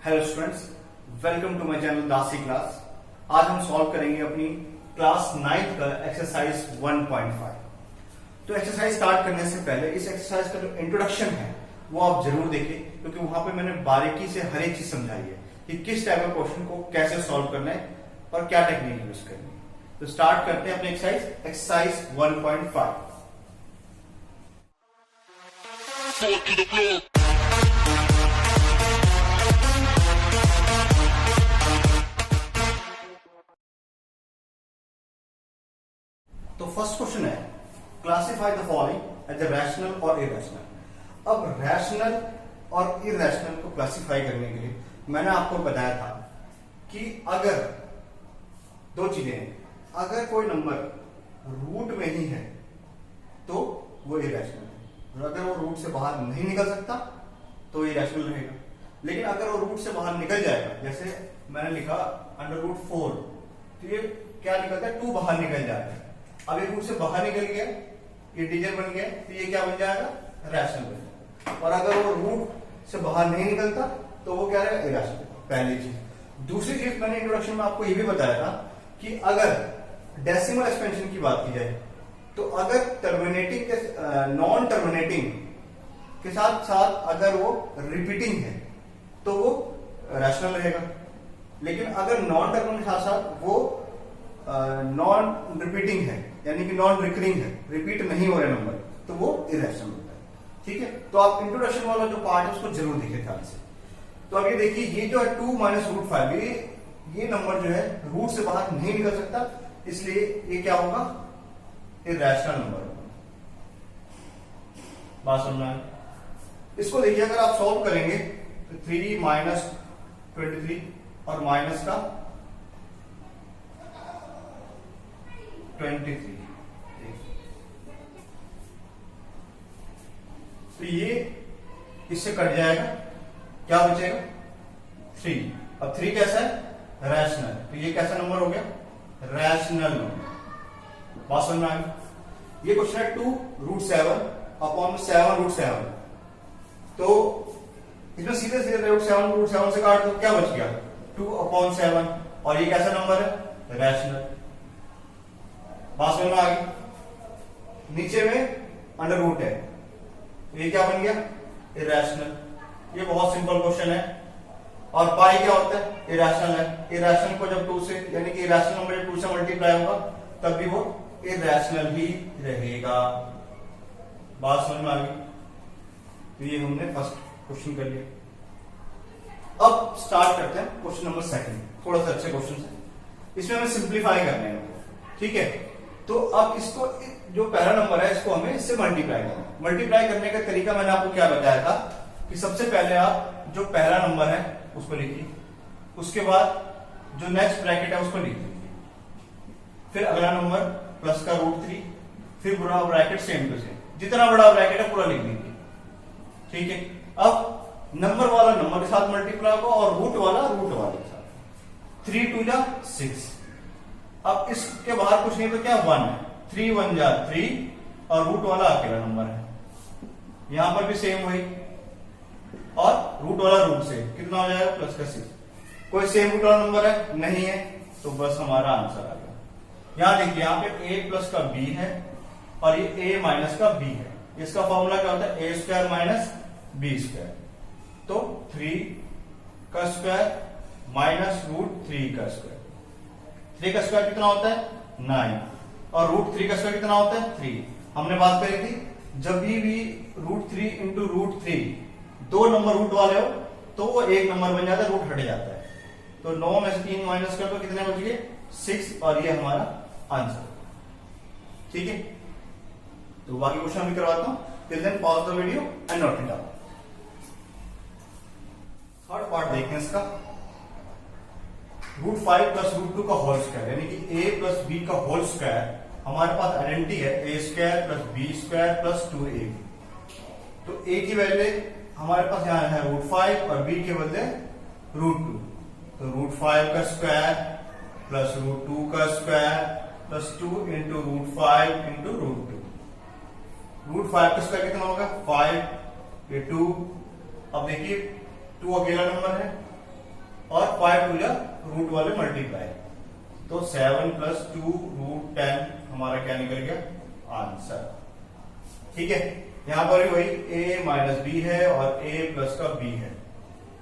Hello students, welcome to my channel दासी class. आज हम सॉल्व करेंगे अपनी क्लास 9th का एक्सरसाइज 1.5। तो एक्सरसाइज स्टार्ट करने से पहले इस एक्सरसाइज का जो इंट्रोडक्शन है वो आप जरूर देखिए, क्योंकि वहां पे मैंने बारीकी से हर एक चीज समझाई है कि किस टाइप ऑफ क्वेश्चन को कैसे सॉल्व करना है और क्या टेक्निक यूज करनी है। तो स्टार्ट करते हैं अपने एक्सरसाइज 1.5। तो फर्स्ट क्वेश्चन है, classify the following as a rational और इरेशनल। अब रैशनल और इरेशनल को क्लासिफाई करने के लिए मैंने आपको बताया था कि अगर दो चीजें हैं, अगर कोई नंबर रूट में ही है तो वो इरेशनल है, और अगर वो रूट से बाहर नहीं निकल सकता तो इरेशनल रहेगा। लेकिन अगर वो रूट से बाहर निकल जाएगा, जैसे मैंने लिखा √4, तो ये क्या निकलता है, 2 बाहर निकल जाता है। अब ये रूट से बाहर निकल गया, ये इंटीजर बन गया, तो ये क्या बन जाएगा, रैशनल बन जाएगा। और अगर वो रूट से बाहर नहीं निकलता तो वो क्या रहेगा, इरेशनल। पहली चीज। दूसरी चीज, मैंने इंट्रोडक्शन में आपको ये भी बताया था कि अगर डेसिमल एक्सपेंशन की बात की जाए तो अगर टर्मिनेटिंग के नॉन टर्मिनेटिंग के साथ साथ अगर वो रिपीटिंग है तो वो रैशनल रहेगा। लेकिन अगर नॉन टर्मिनेटिंग के साथ साथ वो नॉन रिपीटिंग है, यानी कि नॉन रिकरिंग है, रिपीट नहीं हो रहा नंबर, तो वो इरेशनल होता है। ठीक है, तो आप इंट्रोडक्शन वाला जो पार्ट है उसको जरूर देखिए ध्यान से। तो अब ये देखिए, ये जो है 2 - √5, ये नंबर जो है रूट से बाहर नहीं निकल सकता, इसलिए ये क्या होगा, इरेशनल नंबर होगा। बात समझना है। इसको देखिए, अगर आप सॉल्व करेंगे तो 3 - 23 और माइनस का 23, तो ये इससे कट जाएगा, क्या बचेगा, 3। अब 3 कैसा है, रैशनल, तो ये कैसा नंबर हो गया, रैशनल नंबर। बात समझ में आ गई। ये क्वेश्चन है 2√7/7 तो इसमें सीधे सीधे √7 से काट दो, क्या बच गया, 2/7, और ये कैसा नंबर है, रैशनल। बात समझ में आ गई। नीचे में अंडर रूट है, तो ये क्या बन गया, इरेशनल। ये बहुत सिंपल क्वेश्चन है। और पाई क्या होता है, इरेशनल है। इरेशनल को जब 2 से, यानी कि इरेशनल नंबर जब 2 से मल्टीप्लाई होगा तब भी वो इरेशनल ही रहेगा। बात समझ में आ गई। तो ये हमने फर्स्ट क्वेश्चन कर लिया। अब स्टार्ट करते हैं क्वेश्चन नंबर 2, थोड़ा सा अच्छे क्वेश्चन है। इसमें हमें सिंप्लीफाई करने हैं, ठीक है। तो अब इसको, जो पहला नंबर है इसको हमें इससे मल्टीप्लाई करना है। मल्टीप्लाई करने का तरीका मैंने आपको क्या बताया था कि सबसे पहले आप जो पहला नंबर है उसको लिखिए, उसके बाद जो नेक्स्ट ब्रैकेट है उसको लिख दीजिए, फिर अगला नंबर प्लस का √3, फिर बड़ा ब्रैकेट सेम टू सेम, जितना बड़ा ब्रैकेट है पूरा लिख दीजिए। ठीक है। अब नंबर वाला नंबर के साथ मल्टीप्लाई होगा और रूट वाला के साथ। 3 × 2 = 6। अब इसके बाहर कुछ नहीं तो क्या, 1 है, 3 × 1 = 3, और रूट वाला अकेला नंबर है। यहां पर भी सेम वही, और रूट वाला रूट से कितना हो जाएगा, प्लस का 6। कोई सेम रूट वाला नंबर है, नहीं है, तो बस हमारा आंसर आ गया। यहां देखिए, यहां पे a + का b है और ये a - का b है। इसका फॉर्मूला क्या होता है, a² - b²। तो 3 का स्क्वायर माइनस √3 का स्क्वायर। 3 का स्क्वायर कितना होता है, 9, और √3 का स्क्वायर कितना होता है, 3। हमने बात करी थी, जब भी √3 × √3 दो नंबर रूट वाले हो तो वो एक नंबर बन जाता है, रूट हट जाता है। तो 9 में से 3 माइनस कर तो कितने बच गए, 6, और ये हमारा आंसर। ठीक है। तो बाकी क्वेश्चन भी करवाता हूं, till then pause the video and note it down. Third part देखते हैं इसका। √5 + √2 का होल स्क्वायर, यानी कि a + b का होल स्क्वायर हमारे पास आइडेंटिटी है, a² + b² + 2ab। तो a की वैल्यू हमारे पास यहां है √5 और b के बदले √2, तो √5 का स्क्वायर प्लस √2 का स्क्वायर प्लस 2 × √5 × √2। √5 का स्क्वायर कितना होगा, 5, ये 2। अब देखिए 2 अकेला नंबर है, और 5 टू या रूट वाले मल्टीप्लाई, तो 7 प्लस 2 रूट 10 हमारा क्या निकल गया आंसर। ठीक है, यहां पर भी वही a माइनस बी है और a प्लस का b है।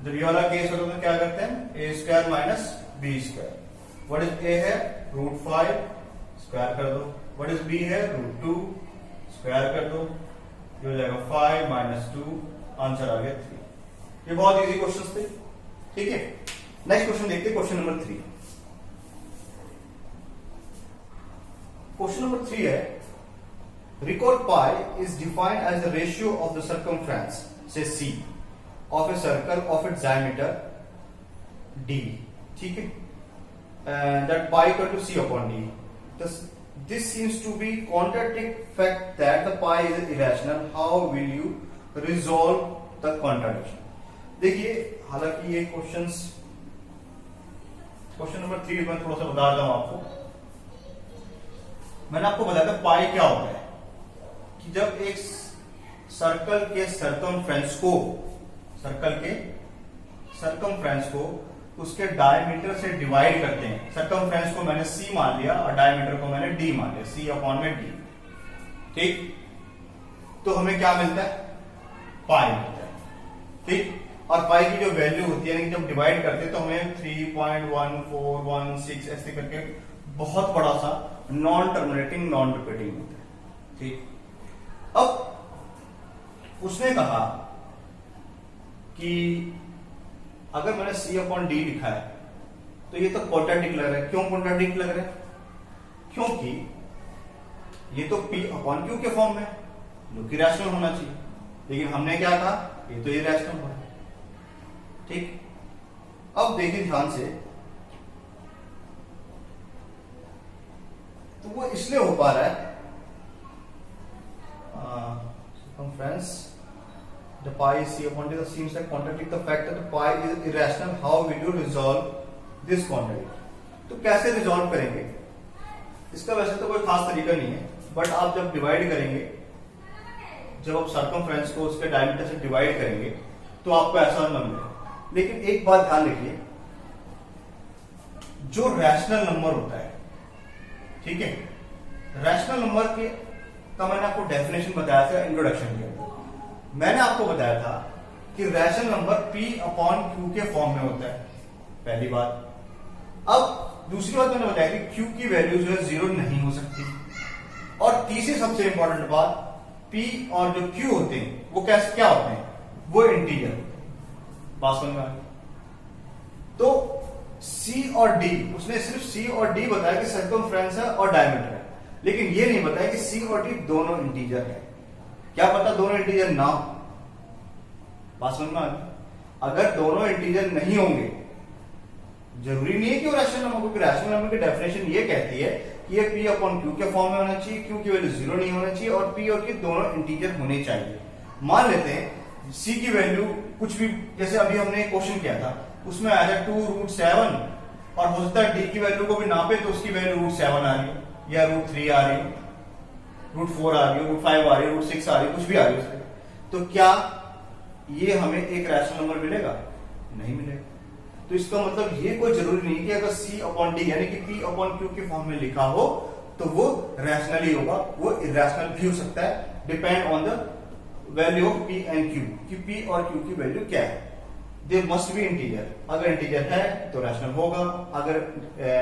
जब ये वाला केस होता है तो क्या करते हैं, a square minus B square. What is a है रूट 5 स्क्वायर कर दो, व्हाट इज b है रूट 2 स्क्वायर कर दो, ये हो जाएगा 5 माइनस 2, आंसर आ गया 3। ये बहुत इजी क्वेश्चन थे। ठीक है, नेक्स्ट क्वेश्चन देखते हैं, क्वेश्चन नंबर 3। क्वेश्चन नंबर 3 है, record pi is defined as the ratio of the circumference, say c, of a circle of its diameter d. ठीक है, that pi equal to c upon d. This seems to be contradict fact that the pi is irrational. How will you resolve the contradiction? देखिए, हालांकि ये question number 3 में थोड़ा सा बता रहा हूं आपको। मैंने आपको बताया था पाई क्या होता है, कि जब एक सर्कल के सरकमफ्रेंस को उसके डायमीटर से डिवाइड करते हैं। सरकमफ्रेंस को मैंने c मान लिया और डायमीटर को मैंने d मान लिया, c अपॉन में d। ठीक, तो हमें क्या मिलता है, पाई मिलता है। ठीक, और पाई की जो वैल्यू होती है, जब डिवाइड करते हैं तो हमें 3.1416 ऐसे करके बहुत बड़ा सा नॉन टर्मिनेटिंग नॉन रिपीटिंग होता है। ठीक, अब उसने कहा कि अगर मैंने c अपॉन डी लिखा है तो ये तो कॉन्ट्राडिक्ट लग रहा है। क्यों कॉन्ट्राडिक्ट लग रहा है, क्योंकि ये तो p अपॉन क्यू के फॉर्म में, जो कि रैशनल होना चाहिए, लेकिन हमने क्या कहा, ये तो इरैशनल हो रहा है। ठीक, अब देखिए ध्यान से, तो वो इसलिए हो पा रहा है, circumference the pi is c upon d, seems like contradict the fact that the pi is irrational. How will you resolve this contradiction? तो कैसे रिजॉल्व करेंगे, इसका वैसे तो कोई खास तरीका नहीं है, बट आप जब डिवाइड करेंगे, जब आप सर्कमफ्रेंस को उसके डायमीटर से डिवाइड करेंगे तो आपको ऐसा नंबर मिलेगा। लेकिन एक बात ध्यान रखिए, जो रैशनल नंबर होता है, ठीक है, रैशनल नंबर के का मैंने आपको डेफिनेशन बताया था इंट्रोडक्शन के अंदर। मैंने आपको बताया था कि rational number p upon q के फॉर्म में होता है, पहली बात। अब दूसरी बात मैंने बताया कि q की वैल्यू जो है 0 नहीं हो सकती, और तीसरी सबसे इंपॉर्टेंट बात, p और जो q होते हैं वो कैसे क्या होते हैं, वो इंटीजर। बात समझ में आ गई? तो c और d, उसने सिर्फ c और d बताया कि सर्कमफ्रेंस है और डायमीटर है, लेकिन ये नहीं बताया कि c और d दोनों इंटीजर है। क्या पता दोनों इंटीजर ना हो? बात समझ में आ गई? अगर दोनों इंटीजर नहीं होंगे, जरूरी नहीं है कि वो रैशनल नंबर, क्योंकि रैशनल नंबर की डेफिनेशन ये कहती है कि ये p अपॉन q के फॉर्म में होना चाहिए, q की वैल्यू 0 नहीं होना चाहिए, और p और q दोनों इंटीजर होने चाहिए। मान लेते हैं c की वैल्यू कुछ भी, जैसे अभी हमने एक क्वेश्चन किया था, उसमें आ जाए 2 रूट 7, और हो सकता है d की वैल्यू को भी नापे तो उसकी वैल्यू रूट 7 आ रही है, या रूट 3 आ रही है, रूट 4 आ रही है, रूट 5 आ रही है, रूट 6 आ रही है, कुछ भी आ रही है उसमें, तो क्या ये हमें एक रैशनल नंबर मिलेगा? नहीं मिलेगा। तो इसका मतलब ये कोई जरूरी नहीं कि अगर c अपॉन डी यानी कि p अपॉन q के फॉर्म में लिखा हो तो वो रैशनल ही होगा, वो इरैशनल भी हो सकता है, depend on the value of p and q, कि p और q की वैल्यू क्या है। दे मस्ट बी इंटीजर, अगर इंटीजर है तो रैशनल होगा, अगर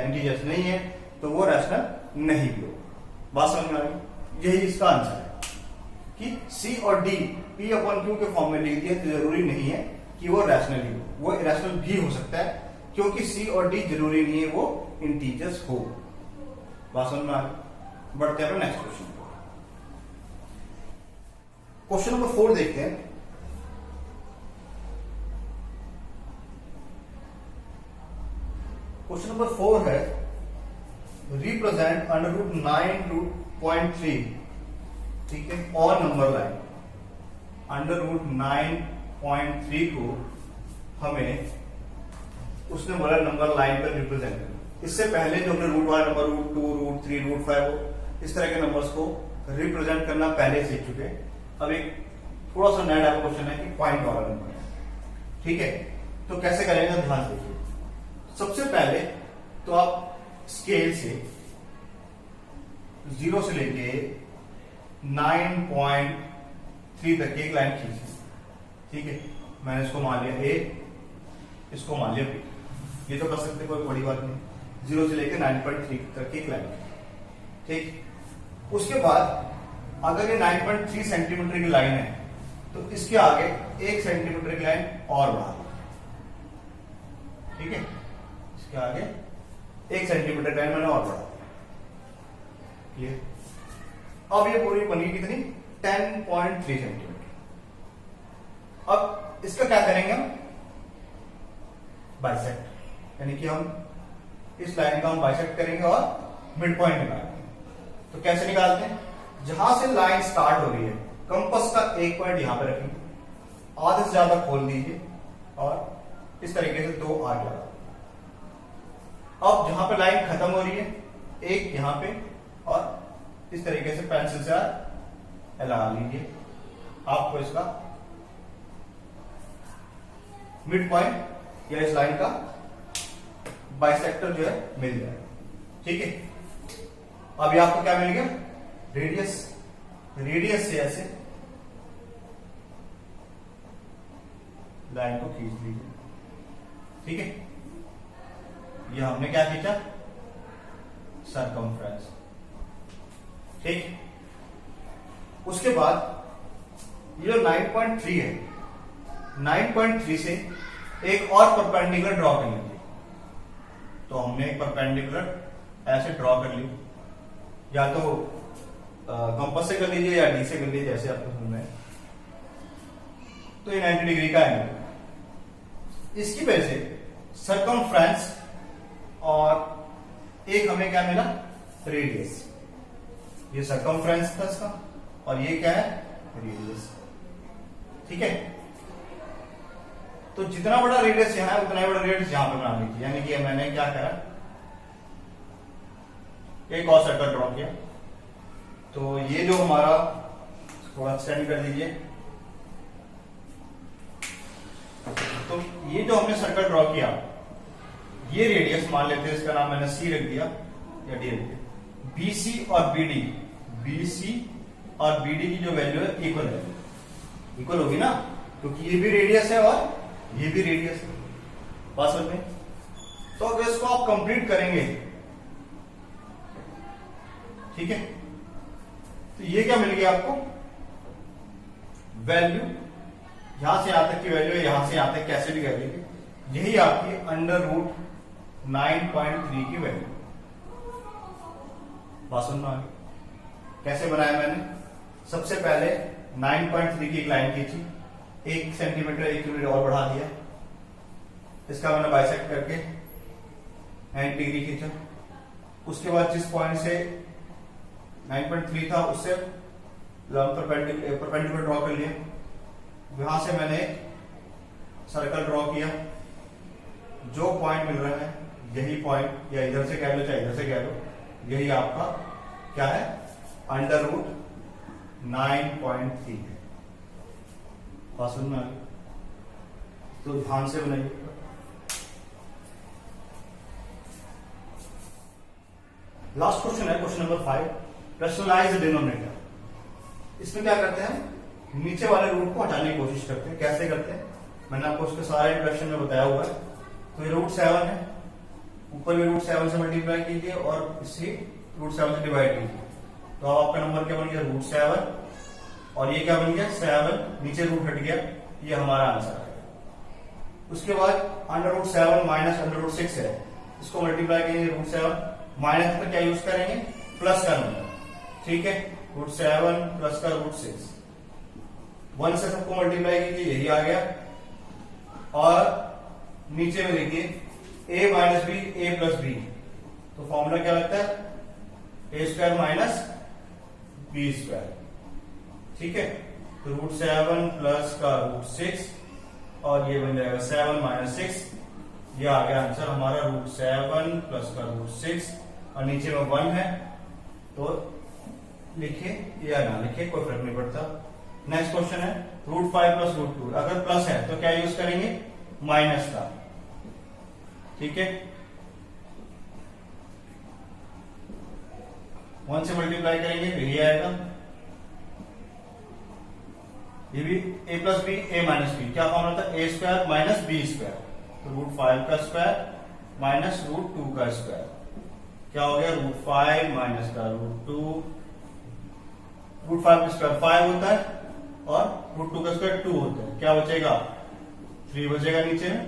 इंटीजर्स नहीं है तो वो रैशनल नहीं भी होगा। बात समझ में आ गई? यही इसका आंसर है कि c और d p अपॉन q के फॉर्म में लिख दिया तो जरूरी नहीं है कि वो रैशनल ही हो, वो इरैशनल भी हो सकता है, क्योंकि c और d जरूरी नहीं है वो इंटीजर्स हो। बात समझ में आ गई? बढ़ते हैं नेक्स्ट क्वेश्चन। क्वेश्चन नंबर 4 देखते हैं। क्वेश्चन नंबर 4 है, रिप्रेजेंट अंडर रूट 9.3, ठीक है, और नंबर लाइन। अंडर रूट 9.3 को हमें उसने बोला नंबर लाइन पर रिप्रेजेंट करना। इससे पहले जो हमने रूट वाला नंबर, रूट 2, रूट 3, रूट 5, इस तरह के नंबर्स को रिप्रेजेंट करना पहले सीख चुके। अब एक थोड़ा सा नया क्वेश्चन है कि पॉइंट वाला नंबर है, ठीक है, तो कैसे करेंगे ध्यान देखिए। सबसे पहले तो आप स्केल से 0 से लेके 9.3 तक की एक लाइन खींची। ठीक है, मैंने इसको मान लिया ए, इसको मान लिया बी। ये तो कर सकते, कोई बड़ी बात नहीं। 0 से लेके 9.3 तक की एक लाइन। ठीक, उसके बाद अगर ये 9.3 सेंटीमीटर की लाइन है तो इसके आगे 1 सेंटीमीटर की लाइन और बढ़ा दो। ठीक है, इसके आगे 1 सेंटीमीटर की लाइन मैंने और बढ़ा दी। क्लियर? अब ये पूरी बनी कितनी? 10.3 सेंटीमीटर। अब इसका क्या करेंगे हम? बाइसेक्ट, यानी कि हम इस लाइन का हम बाइसेक्ट करेंगे और मिड पॉइंट निकालेंगे। तो कैसे निकालते हैं? जहां से लाइन स्टार्ट हो रही है, कंपास का एक पॉइंट यहां पे रखेंगे, आधे से ज्यादा खोल दीजिए और इस तरीके से 2 आर्क लगा। अब जहां पे लाइन खत्म हो रही है, एक यहां पे और इस तरीके से पेंसिल से लगा लीजिए। आपको इसका मिड पॉइंट या इस लाइन का बाइसेक्टर जो है मिल जाएगा। ठीक है, अभी आपको क्या मिल गया? रेडियस। रेडियस से ऐसे लाइन को खींच लीजिए। ठीक है, ये हमने क्या खींचा? सरकमफ्रेंस। ठीक, उसके बाद ये जो 9.3 है, 9.3 से एक और परपेंडिकुलर ड्रॉ कर लीजिए। तो हमने एक परपेंडिकुलर ऐसे ड्रॉ कर ली, या तो कंपास से कर लीजिए या डी से कर लीजिए, जैसे आपको समझ में है। तो ये 90 डिग्री का एंगल, इसकी वजह से सरकमफ्रेंस और एक हमें क्या मिला? रेडियस। ये सरकमफ्रेंस था इसका और ये क्या है? रेडियस। ठीक है, तो जितना बड़ा रेडियस यहां है उतना ही बड़ा रेडियस यहां पे बना लीजिए। यानी कि मैंने क्या करा, एक और सर्कल ड्रॉ किया। तो ये जो हमारा, थोड़ा एक्सटेंड कर दीजिए। तो ये जो हमने सर्कल ड्रॉ किया, ये रेडियस मान लेते हैं, इसका नाम मैंने सी रख दिया या डी रख दिया। बीसी और बीडी, बीसी और बीडी की जो वैल्यू है इक्वल है, इक्वल होगी ना, क्योंकि ये भी रेडियस है और ये भी रेडियस है। बात समझ में? तो अगर इसको आप कंप्लीट करेंगे, ठीक है, तो ये क्या मिल गया आपको? वैल्यू यहां से यहां तक की वैल्यू है, यहां से यहां तक कैसे भी कर लीजिए, यही आपकी √9.3 की वैल्यू। बात समझ में आ गई? कैसे बनाया मैंने? सबसे पहले 9.3 की एक लाइन खींची, 1 सेंटीमीटर 1 यूनिट और बढ़ा दिया, इसका मैंने बाइसेक्ट करके 90 डिग्री खींचा। उसके बाद जिस पॉइंट से 9.3 था उससे परपेंडिकुलर ड्रॉ कर लिया, वहां से मैंने सर्कल ड्रॉ किया। जो पॉइंट मिल रहा है, यही पॉइंट, या इधर से कह लो चाहे इधर से कह लो, यही आपका क्या है? √9.3 है। बात समझ में आ गई? तो ध्यान से बनाइए। लास्ट क्वेश्चन है, क्वेश्चन नंबर 5, रेशनलाइज डिनोमिनेटर। इसमें क्या करते हैं? नीचे वाले रूट को हटाने की कोशिश करते हैं। कैसे करते हैं? मैंने आपको उसके सारे इंट्रोडक्शन में बताया हुआ है। तो ये √7 है, ऊपर भी √7 से मल्टीप्लाई कीजिए और इसी √7 से डिवाइड कीजिए। तो अब आपका नंबर क्या बन गया? √7, और ये क्या बन गया? 7, नीचे रूट हट गया, ये हमारा आंसर है। उसके बाद √7 माइनस √6 है, इसको मल्टीप्लाई कीजिए √7, माइनस पर क्या यूज करेंगे? प्लस का नंबर। ठीक है, √7 प्लस का √6, 1 से सबको मल्टीप्लाई कीजिए, यही आ गया। और नीचे में देखिए a minus B, a plus B, तो फॉर्मूला क्या लगता है? a² minus b²। ठीक है, तो √7 प्लस का √6 और ये बन जाएगा 7 माइनस 6, ये आ गया आंसर हमारा √7 प्लस का √6, और नीचे में 1 है तो लिखिए या ना लिखिए, कोई फर्क नहीं पड़ता। नेक्स्ट क्वेश्चन है √5 प्लस √2। अगर प्लस है तो क्या यूज करेंगे? माइनस का। ठीक है, 1 से मल्टीप्लाई करेंगे तो ये आएगा, ये भी a plus B a minus B, क्या फॉर्मूला था, a square minus B square, तो √5 का स्क्वायर माइनस √2 का स्क्वायर, क्या हो गया, √5 माइनस का √2, √5 का स्क्वायर 5 होता है और √2 का स्क्वायर 2 होता है, क्या बचेगा, 3 बचेगा नीचे में,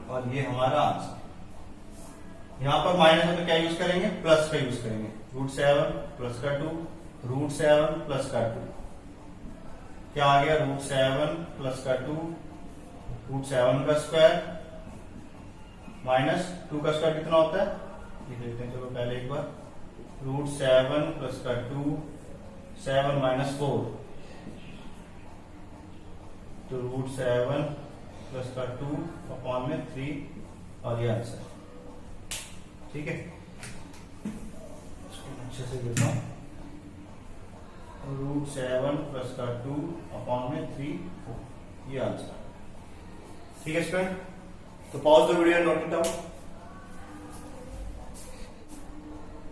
और ये हमारा आंसर। यहां पर माइनस है तो क्या यूज करेंगे, प्लस का यूज करेंगे, √7 प्लस का 2, √7 प्लस का 2, क्या आ गया, √7 प्लस का 2, √7 का स्क्वायर माइनस 2 का स्क्वायर कितना होता है, ये देखते हैं, चलो पहले एक बार, √7 प्लस का 2, 7 माइनस 4, तो √7 प्लस का 2 अपॉन में 3, और ये आंसर, ठीक है। इसको अच्छे से लिखता हूं, √7 प्लस का 2 अपॉन में 3, 4, ये आंसर, ठीक है स्टूडेंट। तो pause the video and note it down.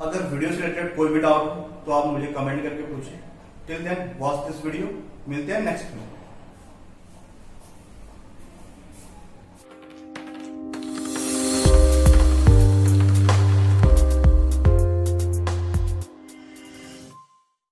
अगर वीडियो से रिलेटेड कोई भी डाउट हो तो आप मुझे कमेंट करके पूछें। Till then watch this video, मिलते हैं नेक्स्ट में।